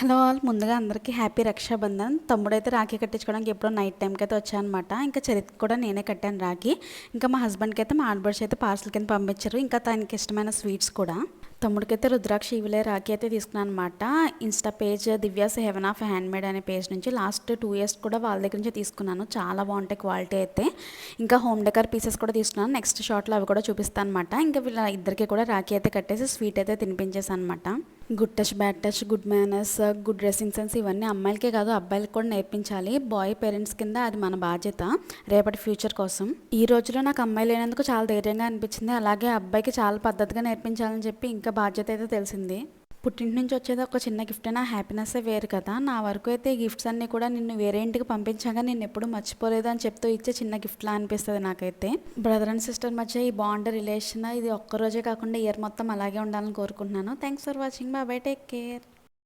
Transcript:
Hello all, ముందుగా అందరికీ happy Rakshabandhan. తమ్ముడైతే Rakhi కట్టించుకోవడానికి ఎప్పుడో నైట్ టైంకి అయితే వచ్చానమాట. ఇంకా చరిత్ర కూడా నేనే కట్టాను రాఖీ. ఇంకా మా హస్బెండ్కి అయితే మా ఆడబడిచి అయితే పార్సల్ కింద పంపించారు. ఇంకా తనకి ఇష్టమైన స్వీట్స్ కూడా. తమ్ముడికైతే రుద్రాక్ష ఇవిలే రాఖీ అయితే తీసుకున్నాను అనమాట. Insta page Divya's haven of handmade అనే పేజ్ నుంచి లాస్ట్ 2 years కూడా వాళ్ళ దగ్గర నుంచి తీసుకున్నాను. చాలా బాగుంటాయి క్వాలిటీ అయితే. ఇంకా హోమ్ డెకర్ పీసెస్ కూడా తీసుకున్నాను. నెక్స్ట్ షాట్లో అవి కూడా చూపిస్తాను అనమాట. ఇంకా వీళ్ళ ఇద్దరికి కూడా రాఖీ అయితే కట్టేసి స్వీట్ అయితే తినిపించేసాను అనమాట. Good touch, bad touch, good manners, good dressing sense ఇవన్నీ అమ్మాయిలకే కాదు అబ్బాయిలకు కూడా నేర్పించాలి. బాయ్ పేరెంట్స్ కింద అది మన బాధ్యత రేపటి ఫ్యూచర్ కోసం. ఈ రోజులో నాకు అమ్మాయి లేనందుకు చాలా ధైర్యంగా అనిపించింది. అలాగే అబ్బాయికి చాలా పద్ధతిగా నేర్పించాలని చెప్పి ఇంకా బాధ్యత అయితే తెలిసింది. పుట్టింటి నుంచి వచ్చేది ఒక చిన్న గిఫ్ట్ అయినా హ్యాపీనెస్సే వేరు కదా. నా వరకు అయితే ఈ గిఫ్ట్స్ అన్నీ కూడా నిన్ను వేరే ఇంటికి పంపించాక నేను ఎప్పుడు మర్చిపోలేదు అని చెప్తూ ఇచ్చే చిన్న గిఫ్ట్లా అనిపిస్తుంది నాకైతే. బ్రదర్ అండ్ సిస్టర్ మధ్య ఈ బాండ్ రిలేషన్ ఇది ఒక్కరోజే కాకుండా ఇయర్ మొత్తం అలాగే ఉండాలని కోరుకుంటున్నాను. Thanks for watching. Bye, take care.